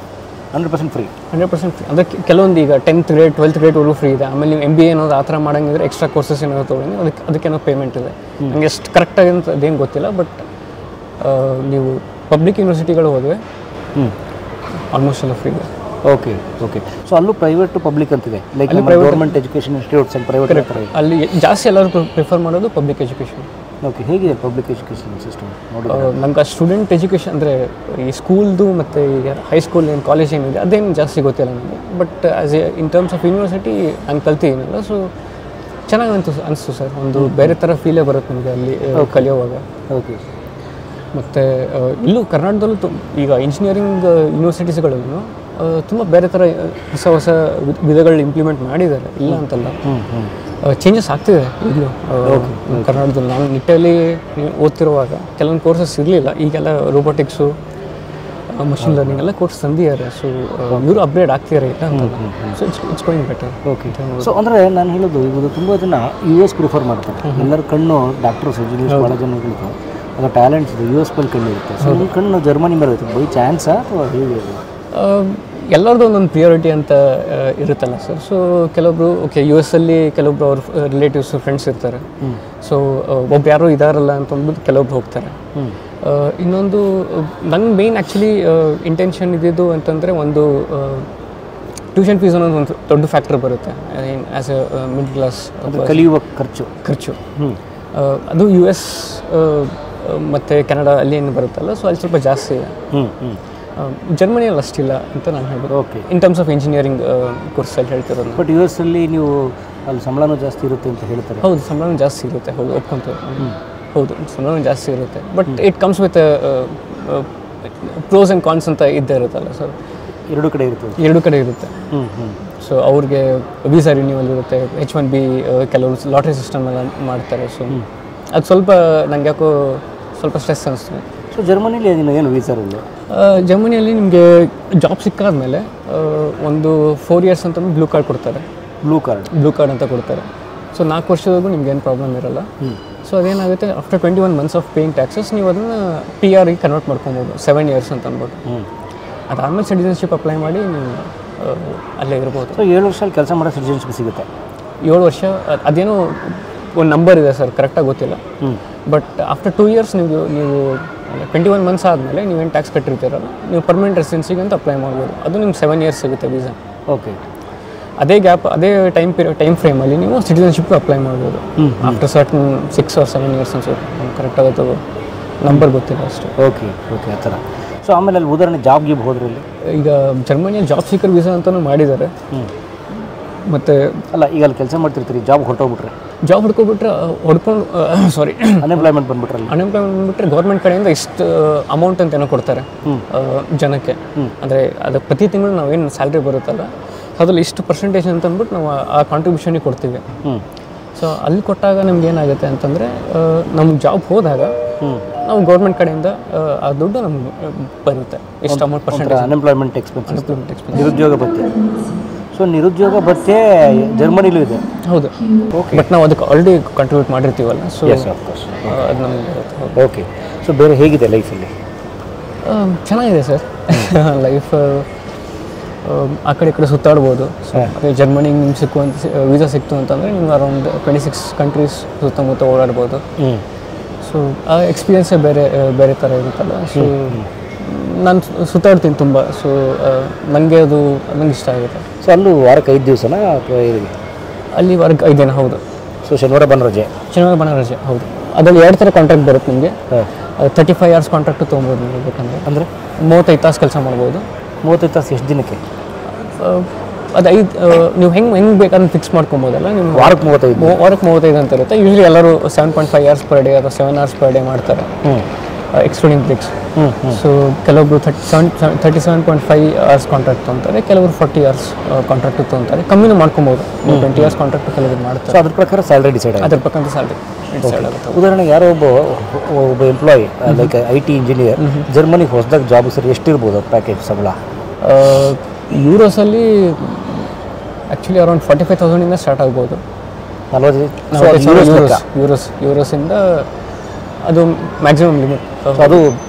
100% ಫ್ರೀ. 100% ಫ್ರೀ. ಅಂದರೆ ಕೆಲವೊಂದು ಈಗ 10th ಗ್ರೇಡ್ 12th ಗ್ರೇಡ್ವರೆಗೂ ಫ್ರೀ ಇದೆ. ಆಮೇಲೆ ನೀವು MBA ಏನಾದ್ರು ಆ ಥರ ಮಾಡಂಗಿದ್ರೆ ಎಕ್ಸ್ಟ್ರಾ ಕೋರ್ಸಸ್ ಏನಾದ್ರು ತೊಗೊಂಡು ಅದಕ್ಕೇನೋ ಪೇಮೆಂಟ್ ಇದೆ. ನನಗೆ ಎಷ್ಟು ಕರೆಕ್ಟಾಗಿ ಅಂತ ಅದೇನು ಗೊತ್ತಿಲ್ಲ. ಬಟ್ ನೀವು ಪಬ್ಲಿಕ್ ಯೂನಿವರ್ಸಿಟಿಗಳು ಹೋದರೆ ಆಲ್ಮೋಸ್ಟ್ ಎಲ್ಲ ಫ್ರೀ ಇದೆ. ಓಕೆ. ಸೊ ಅಲ್ಲೂ ಪ್ರೈವೇಟ್ ಟು ಪಬ್ಲಿಕ್ ಅಂತಿದೆ, like government education institutes and private. ಅಲ್ಲಿ ಜಾಸ್ತಿ ಎಲ್ಲರೂ ಪ್ರಿಫರ್ ಮಾಡೋದು ಪಬ್ಲಿಕ್ ಎಜುಕೇಷನ್. ಓಕೆ. ಹೇಗಿದೆ ಪಬ್ಲಿಕ್ ಎಜುಕೇಷನ್ ಸಿಸ್ಟಮ್ ನೋಡಿ? ನಮ್ಗೆ ಆ ಸ್ಟೂಡೆಂಟ್ ಎಜುಕೇಷನ್ ಅಂದರೆ ಈ ಸ್ಕೂಲ್ದು ಮತ್ತು ಈಗ ಹೈಸ್ಕೂಲ್ ಏನು ಕಾಲೇಜ್ ಏನಿದೆ ಅದೇನು ಜಾಸ್ತಿ ಗೊತ್ತಿಲ್ಲ ನನಗೆ. But as A in terms of university ನಾನು ಕಲ್ತಿದ್ದೀನಲ್ಲ, ಸೊ ಚೆನ್ನಾಗಿ ಅನಿಸ್ತು ಸರ್. ಒಂದು ಬೇರೆ ಥರ ಫೀಲೇ ಬರುತ್ತೆ ನಿಮಗೆ ಅಲ್ಲಿ ಕಲಿಯೋವಾಗ. ಓಕೆ. ಮತ್ತು ಇಲ್ಲೂ ಕರ್ನಾಟಕದಲ್ಲೂ ಈಗ ಇಂಜಿನಿಯರಿಂಗ್ ಯೂನಿವರ್ಸಿಟೀಸ್ಗಳಲ್ಲೂ ತುಂಬ ಬೇರೆ ಥರ ಹೊಸ ವಿಧಗಳು ಇಂಪ್ಲಿಮೆಂಟ್ ಮಾಡಿದ್ದಾರೆ, ಇಲ್ಲ ಅಂತಲ್ಲ. ಚೇಂಜಸ್ ಆಗ್ತಿದೆ ಈಗಲೂ ಕರ್ನಾಟಕದಲ್ಲಿ. ನಾನು ನಿಟ್ಟಲ್ಲಿ ಓದ್ತಿರುವಾಗ ಕೆಲವೊಂದು ಕೋರ್ಸಸ್ ಇರಲಿಲ್ಲ, ಈಗೆಲ್ಲ ರೋಬೋಟಿಕ್ಸು ಮಷಿನ್ ಲರ್ನಿಂಗ್ ಎಲ್ಲ ಕೋರ್ಸ್ ತಂದಿದ್ದಾರೆ. ಸೊ ಇವರು ಅಪ್ಗ್ರೇಡ್ ಆಗ್ತಿದ್ದಾರೆ, ಇಲ್ಲ ಅಂತಲ್ಲ. So it's going better. Okay. So ಅಂದರೆ ನಾನು ಹೇಳೋದು, ಈಗ ತುಂಬ ಜನ US ಪ್ರಿಫರ್ ಮಾಡ್ತಾರೆ. ಎಲ್ಲರ ಕಣ್ಣು ಡಾಕ್ಟರ್ಸ್ ಇಂಜಿನಿಯರ್ಸ್ ಭಾಳ ಜನಗಳಿಗೆ ಅದು ಟ್ಯಾಲೆಂಟ್ಸ್ ಇದೆ, US ಮೇಲೆ ಕಣ್ಣು ಇರುತ್ತೆ. ಸೊ ನಿಮ್ಮ ಕಣ್ಣು ಜರ್ಮನಿ ಮೇಲೆ ಇರುತ್ತೆ, ಬೈ ಚಾನ್ಸಾ ಅಥವಾ ಹೇಗೆ? ಎಲ್ಲರದ್ದು ಒಂದೊಂದು ಪ್ರಿಯಾರಿಟಿ ಅಂತ ಇರುತ್ತಲ್ಲ ಸರ್. ಸೊ ಕೆಲವೊಬ್ರು ಓಕೆ US ಅಲ್ಲಿ ಕೆಲವೊಬ್ರು ಅವ್ರ ರಿಲೇಟಿವ್ಸ್ ಫ್ರೆಂಡ್ಸ್ ಇರ್ತಾರೆ. ಸೊ ಒಬ್ಬ ಯಾರೋ ಇದಾರಲ್ಲ ಅಂತ ಅಂದ್ಬಿಟ್ಟು ಕೆಲವೊಬ್ರು ಹೋಗ್ತಾರೆ. ಇನ್ನೊಂದು ನನ್ನ ಮೇಯ್ನ್ ಆ್ಯಕ್ಚುಲಿ ಇಂಟೆನ್ಷನ್ ಇದ್ದಿದ್ದು ಅಂತಂದರೆ, ಒಂದು ಟ್ಯೂಷನ್ ಫೀಸ್ ಅನ್ನೋದು ಒಂದು ದೊಡ್ಡ ಫ್ಯಾಕ್ಟರ್ ಬರುತ್ತೆ ಆ್ಯಸ್ ಎ ಮಿಡ್ಲ್ ಕ್ಲಾಸ್. ಕಲಿಯುವ ಖರ್ಚು ಅದು US ಮತ್ತು ಕೆನಡಾ ಅಲ್ಲಿ ಏನು ಬರುತ್ತಲ್ಲ, ಸೊ ಅಲ್ಲಿ ಸ್ವಲ್ಪ ಜಾಸ್ತಿ ಇದೆ. ಜರ್ಮನಿಯಲ್ಲಿ ಅಷ್ಟಿಲ್ಲ ಅಂತ ನಾನು ಹೇಳ್ಬೋದು. Okay. In terms of engineering ಕೋರ್ಸಲ್ಲಿ ಹೇಳ್ತಿರೋದು. ಬಟ್ US ಅಲ್ಲಿ ನೀವು ಅಲ್ಲಿ ಸಂಬಳನೂ ಜಾಸ್ತಿ ಇರುತ್ತೆ ಅಂತ ಹೇಳ್ತಾರೆ. ಹೌದು, ಸಂಬಳನೂ ಜಾಸ್ತಿ ಇರುತ್ತೆ. ಹೌದು, ಒಪ್ಕೊಂತೀವಿ. ಹೌದು, ಸಂಬಳನೂ ಜಾಸ್ತಿ ಇರುತ್ತೆ. But it comes with pros and cons ಅಂತ ಇದ್ದೇ ಇರುತ್ತಲ್ಲ ಸರ್. ಎರಡು ಕಡೆ ಇರುತ್ತೆ. ಸೊ ಅವ್ರಿಗೆ ವೀಸಾ ರಿನ್ಯೂವಲ್ ಇರುತ್ತೆ, H1B, ಕೆಲವರು ಲಾಟ್ರಿ ಸಿಸ್ಟಮ್ ಎಲ್ಲ ಮಾಡ್ತಾರೆ. ಸೊ ಅದು ಸ್ವಲ್ಪ ನಂಗೆ ಯಾಕೋ ಸ್ವಲ್ಪ ಸ್ಟ್ರೆಸ್ ಅನಿಸ್ತದೆ. ಸೊ ಜರ್ಮನಿಲಿ ಏನು ವೀಸಾ ಇಲ್ಲ? ಜರ್ಮನಿಯಲ್ಲಿ ನಿಮಗೆ ಜಾಬ್ ಸಿಕ್ಕಾದ್ಮೇಲೆ ಒಂದು 4 years ಅಂತ ಬ್ಲೂ ಕಾರ್ಡ್ ಕೊಡ್ತಾರೆ. ಬ್ಲೂ ಕಾರ್ಡ್ ಅಂತ ಕೊಡ್ತಾರೆ. ಸೊ 4 ವರ್ಷದವರೆಗೂ ನಿಮ್ಗೆ ಏನು ಪ್ರಾಬ್ಲಮ್ ಇರಲ್ಲ. ಸೊ ಅದೇನಾಗುತ್ತೆ, after 21 months of paying taxes ನೀವು ಅದನ್ನು PR ಕನ್ವರ್ಟ್ ಮಾಡ್ಕೊಬೋದು 7 years ಅಂತ ಅಂದ್ಬಿಟ್ಟು. ಅದಾದಮೇಲೆ ಸಿಟಿಸನ್ಶಿಪ್ ಅಪ್ಲೈ ಮಾಡಿ ನೀವು ಅಲ್ಲೇ ಇರ್ಬೋದು. ಸೊ 7 ವರ್ಷ ಕೆಲಸ ಮಾಡೋ ಸಿಟಿಸನ್ಶಿಪ್ ಸಿಗುತ್ತೆ. 7 ವರ್ಷ ಅದೇನೋ ಒಂದು ನಂಬರ್ ಇದೆ ಸರ್, ಕರೆಕ್ಟಾಗಿ ಗೊತ್ತಿಲ್ಲ. ಬಟ್ ಆಫ್ಟರ್ 2 years ನೀವು 21 months ಆದಮೇಲೆ ನೀವೇನು ಟ್ಯಾಕ್ಸ್ ಕಟ್ಟಿರ್ತೀರಲ್ಲ, ನೀವು ಪರ್ಮನೆಂಟ್ ರೆಸಿಡೆನ್ಸಿಗೆ ಅಂತ ಅಪ್ಲೈ ಮಾಡ್ಬೋದು. ಅದು ನಿಮ್ಗೆ 7 years ಸಿಗುತ್ತೆ ವೀಸಾ. ಓಕೆ. ಅದೇ ಗ್ಯಾಪ್, ಅದೇ ಟೈಮ್ ಫ್ರೇಮಲ್ಲಿ ನೀವು ಸಿಟಿಸನ್ಶಿಪ್ಗೆ ಅಪ್ಲೈ ಮಾಡ್ಬೋದು ಆಫ್ಟರ್ ಸರ್ಟನ್ 6 or 7 years ಅನ್ಸುತ್ತೆ. ಕರೆಕ್ಟಾಗಿ ಅದು ನಂಬರ್ ಗೊತ್ತಿಲ್ಲ ಅಷ್ಟೇ. ಓಕೆ. ಆ ಥರ. ಸೊ ಆಮೇಲೆ ಅಲ್ಲಿ ಉದಾಹರಣೆ ಜಾಬ್ಗೆ ಹೋದ್ರಲ್ಲಿ ಈಗ ಜರ್ಮನಿಯಲ್ಲಿ ಜಾಬ್ ಸೀಕರ್ ವೀಸಾ ಅಂತಲೂ ಮಾಡಿದ್ದಾರೆ. ಮತ್ತು ಅಲ್ಲ, ಈಗ ಅಲ್ಲಿ ಕೆಲಸ ಮಾಡ್ತಿರ್ತೀರಿ, ಜಾಬ್ ಹೊರಟೋಗ್ಬಿಟ್ರೆ ಅನ್ಎಂಪ್ಲಾಯ್ಮೆಂಟ್ ಬಂದುಬಿಟ್ರೆ ಗೌರ್ಮೆಂಟ್ ಕಡೆಯಿಂದ ಇಷ್ಟು ಅಮೌಂಟ್ ಅಂತ ಏನೋ ಕೊಡ್ತಾರೆ ಜನಕ್ಕೆ. ಅಂದರೆ ಅದು ಪ್ರತಿ ತಿಂಗಳು ನಾವೇನು ಸ್ಯಾಲ್ರಿ ಬರುತ್ತಲ್ಲ, ಅದ್ರಲ್ಲಿ ಇಷ್ಟು ಪರ್ಸೆಂಟೇಜ್ ಅಂತ ಅಂದ್ಬಿಟ್ಟು ನಾವು ಆ ಕಾಂಟ್ರಿಬ್ಯೂಷನಿಗೆ ಕೊಡ್ತೀವಿ. ಸೊ ಅಲ್ಲಿ ಕೊಟ್ಟಾಗ ನಮ್ಗೆ ಏನಾಗುತ್ತೆ ಅಂತಂದರೆ, ನಮ್ಗೆ ಜಾಬ್ ಹೋದಾಗ ನಾವು ಗೌರ್ಮೆಂಟ್ ಕಡೆಯಿಂದ ಆ ದುಡ್ಡು ನಮ್ಗೆ ಬರುತ್ತೆ, ಎಷ್ಟು ಅಮೌಂಟ್ ಪರ್ಸೆಂಟೇಜ್. ಅನ್ಎಂಪ್ಲಾಯ್ಮೆಂಟ್ ಎಕ್ಸ್ಪೆನ್ಸ್, ನಿರುದ್ಯೋಗ ಭತ್ಯೆ. ಸೊ ನಿರುದ್ಯೋಗ ಭತ್ಯೆ ಜರ್ಮನಿಲೂ ಇದೆ. ಹೌದು. ಓಕೆ. ಬಟ್ ನಾವು ಅದಕ್ಕೆ ಆಲ್ರೆಡಿ ಕಾಂಟ್ರಿಬ್ಯೂಟ್ ಮಾಡಿರ್ತೀವಲ್ಲ, ಸೊ ಅದು ನಮಗೆ ಬರುತ್ತೆ. ಓಕೆ. ಸೊ ಬೇರೆ ಹೇಗಿದೆ ಲೈಫಲ್ಲಿ? ಚೆನ್ನಾಗಿದೆ ಸರ್. ಲೈಫ್ ಆ ಕಡೆ ಈ ಕಡೆ ಸುತ್ತಾಡ್ಬೋದು. ಸೊ ಅದೇ ಜರ್ಮನಿಗೆ ನಿಮ್ಗೆ ಸಿಕ್ಕುವಂಥ ವೀಸಾ ಸಿಕ್ತು ಅಂತಂದರೆ ನಿಮ್ಗೆ ಅರೌಂಡ್ 26 countries ಸುತ್ತಮುತ್ತ ಓಡಾಡ್ಬೋದು. ಸೊ ಆ ಎಕ್ಸ್ಪೀರಿಯನ್ಸೇ ಬೇರೆ ಥರ ಇರುತ್ತಲ್ಲ. ಸೊ ನಾನು ಸುತ್ತಾಡ್ತೀನಿ ತುಂಬ. ಸೊ ನನಗೆ ಅದು ನಂಗೆ ಇಷ್ಟ ಆಗುತ್ತೆ. ಸೊ ಅಲ್ಲೂ ವಾರಕ್ಕೆ 5 ದಿವಸನ ಅಥವಾ ಹೇಗೆ? ಅಲ್ಲಿ ವಾರಕ್ಕೆ 5 ದಿನ. ಹೌದು. ಸೊ ಶನಿವಾರ ಭಾನುವಾರ ರಜೆ. ಹೌದು. ಅದರಲ್ಲಿ 2 ಥರ ಕಾಂಟ್ರಾಕ್ಟ್ ಬರುತ್ತೆ ನಿಮಗೆ. 35 hours ಕಾಂಟ್ರಾಕ್ಟು ತೊಗೊಬೋದು ನೀವು ಬೇಕಂದರೆ. ಅಂದರೆ 35 ತಾಸು ಕೆಲಸ ಮಾಡ್ಬೋದು. 35 ತಾಸು ಎಷ್ಟು ದಿನಕ್ಕೆ? ಅದು ನೀವು ಹೆಂಗೆ ಬೇಕಾದ್ರೆ ಫಿಕ್ಸ್ ಮಾಡ್ಕೊಬೋದಲ್ಲ. ನೀವು ವಾರಕ್ಕೆ 35 ಅಂತ ಇರುತ್ತೆ. ಯೂಶ್ವಲಿ ಎಲ್ಲರೂ 7.5 hours per day ಅಥವಾ 7 hours per day ಮಾಡ್ತಾರೆ, ಎಕ್ಸ್ಕ್ಲೂಡಿಂಗ್ ಬ್ರೇಕ್ಸ್. ಸೊ ಕೆಲವೊಬ್ರು 37.5 hours ಕಾಂಟ್ರಾಕ್ಟ್ ತೊಗೊತಾರೆ, ಕೆಲವರು 40 hours ಕಾಂಟ್ರಾಕ್ಟ್ ತೊಗೊತಾರೆ. ಕಮ್ಮಿನೂ ಮಾಡ್ಕೊಬೋದು. 20 hours ಕಾಂಟ್ರಾಕ್ಟ್ ಕೆಲವರು ಮಾಡ್ತಾರೆ. ಸೊ ಅದ್ರ ಪ್ರಕಾರ ಸ್ಯಾಲ್ರಿ ಡಿಸೈಡ್ ಆಗುತ್ತೆ. ಅದ್ರ ಪ್ರಕಾರ ಸ್ಯಾಲ್ರಿ ಡಿಸೈಡ್ ಆಗುತ್ತೆ. ಉದಾಹರಣೆಗೆ ಯಾರೋ ಒಬ್ಬ ಎಂಪ್ಲಾಯಿ ಲೈಕ್ IT ಇಂಜಿನಿಯರ್ ಜರ್ಮನಿಗೆ ಹೊಸದಾಗಿ ಜಾಬ್ ಸರಿ ಎಷ್ಟಿರ್ಬೋದು ಪ್ಯಾಕೇಜ್ ಸಂಬಳ? ಯೂರೋಸಲ್ಲಿ ಆ್ಯಕ್ಚುಲಿ ಅರೌಂಡ್ 45,000 ಸ್ಟಾರ್ಟ್ ಆಗ್ಬೋದು. ಯೂರೋಸಿಂದ ಅದು ಮ್ಯಾಕ್ಸಿಮಮ್ ಲಿಮಿಟ್. ಸೊ ಅದು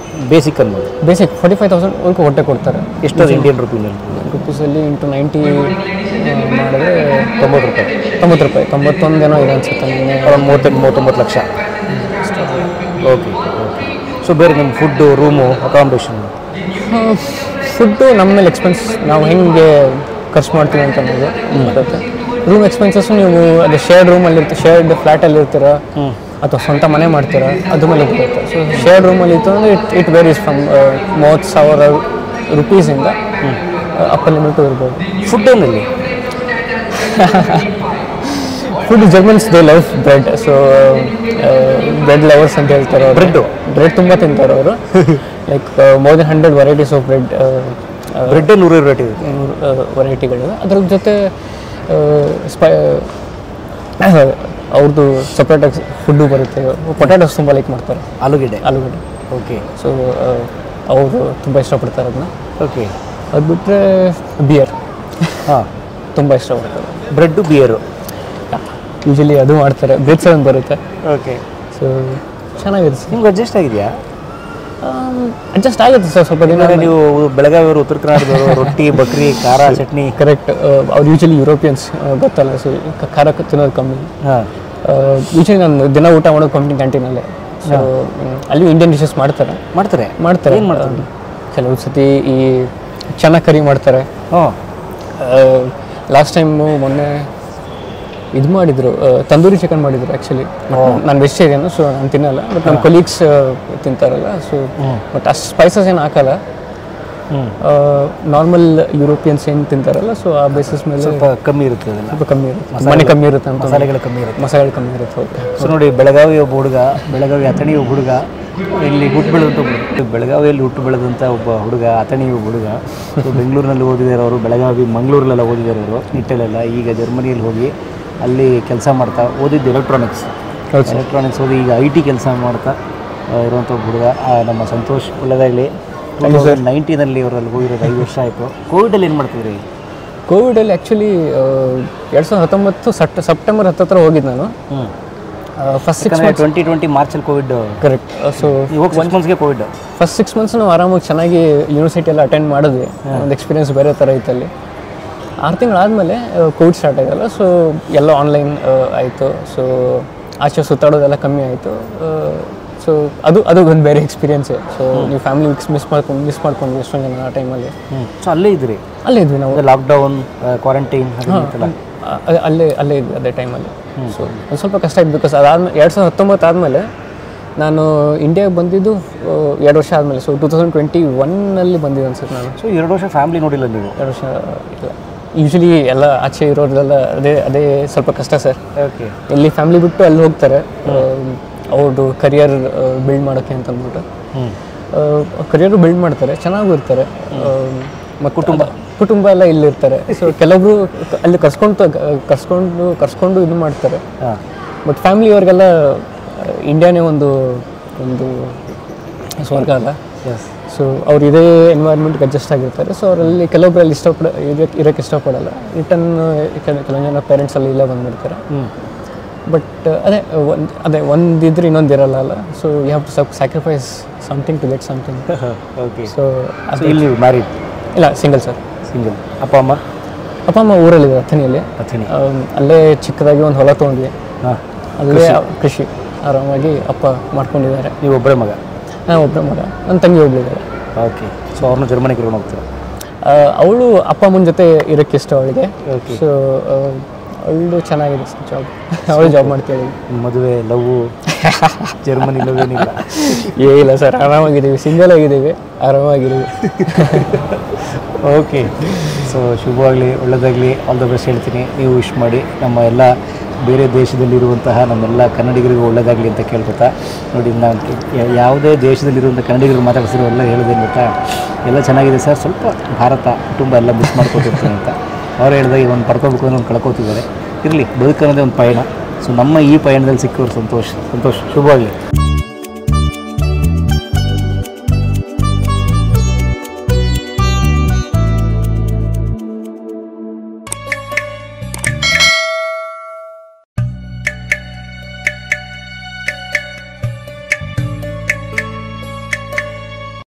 ಬೇಸಿಕ್ ಅನ್ಬೋದು. ಬೇಸಿಕ್ 45,000 ಹೊಟ್ಟೆ ಕೊಡ್ತಾರೆ. ಎಷ್ಟು ಇಂಡಿಯನ್ ರುಪೀನಲ್ಲಿ? ರುಪೀಸಲ್ಲಿ ಇಂಟು 90 ಮಾಡಿದ್ರೆ 90 ರೂಪಾಯಿ. 90 ರೂಪಾಯಿ, 91 ಏನೋ ಇದೆ ಅನ್ಸುತ್ತೆ. 39 ಲಕ್ಷ. Okay okay. ಸೊ ಬೇರೆ ನಿಮ್ಮ ಫುಡ್ಡು, ರೂಮು, ಅಕಾಮಿಡೇಷನ್? ಫುಡ್ಡು ನಮ್ಮ ಮೇಲೆ ಎಕ್ಸ್ಪೆನ್ಸ್, ನಾವು ಹೆಂಗೆ ಖರ್ಚು ಮಾಡ್ತೀವಿ ಅಂತ ಅನ್ನೋದು ಬರುತ್ತೆ. ರೂಮ್ ಎಕ್ಸ್ಪೆನ್ಸಸ್ಸು ನೀವು ಅದು ಶೇರ್ಡ್ ರೂಮಲ್ಲಿ ಶೇರ್ಡ್ ಫ್ಲ್ಯಾಟಲ್ಲಿ ಇರ್ತೀರ ಅಥವಾ ಸ್ವಂತ ಮನೆ ಮಾಡ್ತೀರಾ ಅದ್ರ ಮೇಲೆ ಬರುತ್ತೆ. ಸೊ ಶೇರ್ಡ್ ರೂಮಲ್ಲಿ ಇತ್ತು ಅಂದರೆ ಇಟ್ ವೇರೀಸ್ ಫ್ರಮ್ 30,000 ರೂಪೀಸಿಂದ ಅಪ್ಪರ್ ಲಿಮಿಟು ಇರ್ಬೋದು. ಫುಡ್ಡಲ್ಲಿ food Germans they love bread. So bread lovers ಅಂತ ಹೇಳ್ತಾರೆ. ಬ್ರೆಡ್ ತುಂಬ ತಿಂತಾರೆ ಅವರು. Like more than 100 varieties of bread. ಬ್ರೆಡ್ಡೇ 100 ವೆರೈಟಿ, 100 ವೆರೈಟಿಗಳಿವೆ. ಅದ್ರ ಜೊತೆ ಅವ್ರದ್ದು ಸಪ್ರೇಟಾಗಿ ಫುಡ್ಡು ಬರುತ್ತೆ. ಪೊಟ್ಯಾಟೋಸ್ ತುಂಬ ಲೈಕ್ ಮಾಡ್ತಾರೆ. ಆಲೂಗಡ್ಡೆ. ಓಕೆ. ಸೊ ಅವರು ತುಂಬ ಇಷ್ಟಪಡ್ತಾರೆ ಅದನ್ನ. ಓಕೆ. ಅದು ಬಿಟ್ಟರೆ ಬಿಯರ್ ಹಾಂ ತುಂಬ ಇಷ್ಟಪಡ್ತಾರೆ. ಬ್ರೆಡ್ಡು, ಬಿಯರು ಯೂಶಲಿ ಅದು ಮಾಡ್ತಾರೆ. ಬ್ರೆಡ್ ಸೆವೆನ್ ಬರುತ್ತೆ. ಓಕೆ. ಸೊ ಚೆನ್ನಾಗಿದೆ ಸರ್. ನಿಮ್ಗೆ ಅಡ್ಜಸ್ಟ್ ಆಗಿದೆಯಾ? ಅಡ್ಜಸ್ಟ್ ಆಗುತ್ತೆ ಸರ್ ಸ್ವಲ್ಪ ದಿನ. ನೀವು ಬೆಳಗಾವಿಯವರು, ಉತ್ತರ ಕರ್ನಾಟಕದವರು ರೊಟ್ಟಿ, ಬಕ್ರಿ, ಖಾರ, ಚಟ್ನಿ. ಕರೆಕ್ಟ್. ಅವ್ರು ಯೂಶಲಿ ಯುರೋಪಿಯನ್ಸ್ ಗೊತ್ತಲ್ಲ, ಸೊ ಖಾರ ತಿನ್ನೋದು ಕಮ್ಮಿ. ಹಾಂ. ಯೂಶಲಿ ನಾನು ದಿನ ಊಟ ಮಾಡೋದು ಕಂಪ್ನಿ ಕ್ಯಾಂಟೀನಲ್ಲೇ. ಸೊ ಅಲ್ಲಿ ಇಂಡಿಯನ್ ಡಿಶಸ್ ಮಾಡ್ತಾರೆ. ಏನು ಮಾಡ್ತಾರೆ? ಕೆಲವು ಸತಿ ಈ ಚೆನ್ನಾಗಿ ಕರಿ ಮಾಡ್ತಾರೆ. ಹಾಂ. ಲಾಸ್ಟ್ ಟೈಮು ಮೊನ್ನೆ ಇದು ಮಾಡಿದರು, ತಂದೂರಿ ಚಿಕನ್ ಮಾಡಿದರು. ಆ್ಯಕ್ಚುಲಿ ನಾನು ವೆಜಿಟೇರಿಯನ್, ಸೊ ನಾನು ತಿನ್ನಲ್ಲ. ಬಟ್ ನಮ್ಮ ಕೊಲೀಗ್ಸ್ ತಿಂತಾರಲ್ಲ, ಸೊ ಬಟ್ ಅಷ್ಟು ಸ್ಪೈಸಸ್ ಏನು ಹಾಕಲ್ಲ. ನಾರ್ಮಲ್ ಯುರೋಪಿಯನ್ಸ್ ಏನು ತಿಂತಾರಲ್ಲ, ಸೊ ಆ ಬೇಸಿಸ್ ಮೇಲೆ ಸ್ವಲ್ಪ ಕಮ್ಮಿ ಇರುತ್ತೆ. ಸ್ವಲ್ಪ ಕಮ್ಮಿ ಇರುತ್ತೆ, ಮನೆ ಕಮ್ಮಿ ಇರುತ್ತೆ ಅಂತ. ಮಸಾಲೆಗಳು ಕಮ್ಮಿ ಇರುತ್ತೆ. ಓಕೆ. ಸೊ ನೋಡಿ, ಬೆಳಗಾವಿ ಒಬ್ಬ ಹುಡುಗ, ಬೆಳಗಾವಿ ಅಥಣಿ ಒಬ್ಬ ಹುಡುಗ, ಇಲ್ಲಿ ಹುಟ್ಟು ಬೆಳೆದಂಥ ಬೆಳಗಾವಿಯಲ್ಲಿ ಹುಟ್ಟು ಬೆಳೆದಂಥ ಒಬ್ಬ ಹುಡುಗ, ಅಥಣಿ ಒಬ್ಬ ಹುಡುಗ. ಸೊ ಬೆಂಗಳೂರಿನಲ್ಲಿ ಓದಿದ್ದಾರೆ ಅವರು, ಬೆಳಗಾವಿ ಮಂಗಳೂರಲ್ಲೆಲ್ಲ ಓದಿದ್ದಾರೆ ಅವರು, ನಿಟ್ಟಲೆಲ್ಲ. ಈಗ ಜರ್ಮನಿಯಲ್ಲಿ ಹೋಗಿ ಅಲ್ಲಿ ಕೆಲಸ ಮಾಡ್ತಾ, ಓದಿದ್ದು ಎಲೆಕ್ಟ್ರಾನಿಕ್ಸ್ ಓದಿ ಈಗ IT ಕೆಲಸ ಮಾಡ್ತಾ ಇರುವಂಥ ಒಬ್ಬ ಹುಡುಗ ನಮ್ಮ ಸಂತೋಷ್. ಒಳ್ಳೆದಾಗಲಿ. 2019 ಅವರಲ್ಲಿ ಹೋಗಿರೋದು 5 ವರ್ಷ ಆಯಿತು. ಕೋವಿಡಲ್ಲಿ ಏನು ಮಾಡ್ತಿದ್ರಿ? ಕೋವಿಡಲ್ಲಿ ಆ್ಯಕ್ಚುಲಿ 2019 ಸೆಪ್ಟೆಂಬರ್ 10 ಹೋಗಿದ್ದು ನಾನು. ಫಸ್ಟ್ 2020 ಮಾರ್ಚಲ್ಲಿ ಕೋವಿಡ್. ಕರೆಕ್ಟ್. ಸೊ ಇವಾಗ 6 ಮಂತ್ಸ್ಗೆ ಕೋವಿಡ್. ಫಸ್ಟ್ 6 ಮಂತ್ಸ್ ನಾವು ಆರಾಮಾಗಿ ಚೆನ್ನಾಗಿ ಯೂನಿವರ್ಸಿಟಿ ಎಲ್ಲ ಅಟೆಂಡ್ ಮಾಡಿದ್ವಿ. ಒಂದು ಎಕ್ಸ್ಪೀರಿಯನ್ಸ್ ಬೇರೆ ಥರ ಇತ್ತಲ್ಲಿ. 6 ತಿಂಗಳಾದಮೇಲೆ ಕೋವಿಡ್ ಸ್ಟಾರ್ಟ್ ಆಯ್ತಲ್ಲ, ಸೊ ಎಲ್ಲ ಆನ್ಲೈನ್ ಆಯಿತು. ಸೊ ಆಚೆ ಸುತ್ತಾಡೋದೆಲ್ಲ ಕಮ್ಮಿ ಆಯಿತು. ಸೊ ಅದು ಒಂದು ಬೇರೆ ಎಕ್ಸ್ಪೀರಿಯನ್ಸೇ. ಸೊ ನೀವು ಫ್ಯಾಮಿಲಿ ಮಿಸ್ ಮಾಡ್ಕೊಂಡ್ವಿ ಎಷ್ಟೊಂದು ಜನ ಆ ಟೈಮಲ್ಲಿ. ಸೊ ಅಲ್ಲೇ ಇದ್ವಿ ನಾವು. ಲಾಕ್ಡೌನ್, ಕ್ವಾರಂಟೈನ್ ಅಲ್ಲೇ ಇದ್ವಿ ಅದೇ ಟೈಮಲ್ಲಿ. ಸೊ ಒಂದು ಸ್ವಲ್ಪ ಕಷ್ಟ ಆಯ್ತು. ಬಿಕಾಸ್ ಅದಾದ್ಮೇಲೆ 2019 ಆದಮೇಲೆ ನಾನು ಇಂಡಿಯಾಗೆ ಬಂದಿದ್ದು 2 ವರ್ಷ ಆದಮೇಲೆ. ಸೊ 2021 ಬಂದಿದ್ದು ಅನ್ಸುತ್ತೆ ನಾನು. ಸೊ 2 ವರ್ಷ ಫ್ಯಾಮಿಲಿ ನೋಡಿಲ್ಲ ನೀವು? 2 ವರ್ಷ ಇಲ್ಲ. ಯೂಶಲಿ ಎಲ್ಲ ಆಚೆ ಇರೋರೆಲ್ಲ ಅದೇ ಸ್ವಲ್ಪ ಕಷ್ಟ ಸರ್. ಓಕೆ. ಇಲ್ಲಿ ಫ್ಯಾಮಿಲಿ ಬಿಟ್ಟು ಅಲ್ಲಿ ಹೋಗ್ತಾರೆ ಅವ್ರದ್ದು ಕರಿಯರ್ ಬಿಲ್ಡ್ ಮಾಡೋಕ್ಕೆ ಅಂತ ಅಂದ್ಬಿಟ್ಟು. ಕರಿಯರು ಬಿಲ್ಡ್ ಮಾಡ್ತಾರೆ, ಚೆನ್ನಾಗೂ ಇರ್ತಾರೆ. ಮತ್ತು ಕುಟುಂಬ ಎಲ್ಲ ಇಲ್ಲಿರ್ತಾರೆ. ಸೊ ಕೆಲವೊಬ್ರು ಅಲ್ಲಿ ಕರ್ಸ್ಕೊಂಡು ಇದು ಮಾಡ್ತಾರೆ. ಬಟ್ ಫ್ಯಾಮಿಲಿಯವ್ರಿಗೆಲ್ಲ ಇಂಡಿಯಾನೇ ಒಂದು ಸ್ವರ್ಗ ಅಲ್ಲ. ಸೊ ಅವ್ರು ಇದೇ ಎನ್ವೈರ್ಮೆಂಟ್ಗೆ ಅಡ್ಜಸ್ಟ್ ಆಗಿರ್ತಾರೆ. ಸೊ ಅವರಲ್ಲಿ ಕೆಲವೊಬ್ಬರು ಅಲ್ಲಿ ಇರೋಕ್ಕೆ ಇಷ್ಟಪಡಲ್ಲ. ರಿಟರ್ನ್ ಕೆಲವೊಂದು ಜನ ಪೇರೆಂಟ್ಸ್ ಅಲ್ಲಿ ಇಲ್ಲ ಬಂದ್ಬಿಡ್ತಾರೆ. ಬಟ್ ಅದೇ ಒಂದಿದ್ರೆ ಇನ್ನೊಂದು ಇರಲ್ಲ ಅಲ್ಲ. So you have to sacrifice something to get something. Okay. So ಇಲ್ಲಿ ಮ್ಯಾರಿಡ್? ಇಲ್ಲ, ಸಿಂಗಲ್ ಸರ್. ಸಿಂಗಲ್. ಅಪ್ಪ ಅಮ್ಮ ಊರಲ್ಲಿದೆ, ಅಥಣಿಯಲ್ಲಿ. ಅಲ್ಲೇ ಚಿಕ್ಕದಾಗಿ ಒಂದು ಹೊಲ ತೊಗೊಂಡ್ವಿ. ಅಲ್ಲೇ ಕೃಷಿ ಆರಾಮಾಗಿ ಅಪ್ಪ ಮಾಡ್ಕೊಂಡಿದ್ದಾರೆ. ನೀವು ಒಬ್ಬರೇ ಮಗ? ನಾನು ಒಬ್ಬರೇ ಮಗ, ನನ್ನ ತಂಗಿ ಒಬ್ಬಳಿದ್ದಾರೆ. ಓಕೆ. ಸೊ ಅವ್ರನ್ನ ಜರ್ಮನಿಗೆ ಕರ್ಕೊಂಡು ಹೋಗ್ತಾರೆ? ಅವಳು ಅಪ್ಪ ಅಮ್ಮನ ಜೊತೆ ಇರೋಕ್ಕೆ ಇಷ್ಟ ಅವಳಿಗೆ. ಸೊ ಅವಳು ಚೆನ್ನಾಗಿದೆ ಜಾಬ್, ಅವಳು ಜಾಬ್ ಮಾಡ್ತಾಯಿದ್ದೀವಿ. ಮದುವೆ, ಲವ್, ಜರ್ಮನಿ ಲವ್ ಏನಿಲ್ಲ? ಏನಿಲ್ಲ ಸರ್, ಆರಾಮಾಗಿದ್ದೀವಿ, ಸಿಂಗಲ್ ಆಗಿದ್ದೀವಿ, ಆರಾಮಾಗಿದ್ದೀವಿ. ಓಕೆ. ಸೊ ಶುಭವಾಗಲಿ, ಒಳ್ಳೆಯದಾಗಲಿ, ಆಲ್ ದ ಬೆಸ್ಟ್ ಹೇಳ್ತೀನಿ. ನೀವು ವಿಶ್ ಮಾಡಿ ನಮ್ಮ ಎಲ್ಲ ಬೇರೆ ದೇಶದಲ್ಲಿರುವಂತಹ ನಮ್ಮೆಲ್ಲ ಕನ್ನಡಿಗರಿಗೂ ಒಳ್ಳೆಯದಾಗಲಿ ಅಂತ ಕೇಳ್ಕೊತಾ. ನೋಡಿ, ನಾನು ಯಾವುದೇ ದೇಶದಲ್ಲಿರುವಂಥ ಕನ್ನಡಿಗರು ಮಾತಾಡ್ಸಿರೋ ಎಲ್ಲ ಹೇಳಿದೇನು ಗೊತ್ತಾ, ಎಲ್ಲ ಚೆನ್ನಾಗಿದೆ ಸರ್, ಸ್ವಲ್ಪ ಭಾರತ ಕುಟುಂಬ ಎಲ್ಲ ಮಿಸ್ ಮಾಡ್ಕೊತಿರ್ತೀನಿ ಅಂತ. ಅವ್ರು ಹೇಳಿದಾಗ ಒಂದು ಪಡ್ಕೋಬೇಕು ಅನ್ನೋ ಒಂದು ಕಳ್ಕೊತಿದ್ದಾರೆ. ಇರಲಿ, ಬದುಕನ್ನೋದೇ ಒಂದು ಪಯಣ. ಸೊ ನಮ್ಮ ಈ ಪಯಣದಲ್ಲಿ ಸಿಕ್ಕೋರು ಸಂತೋಷ. ಶುಭವಾಗಲಿ.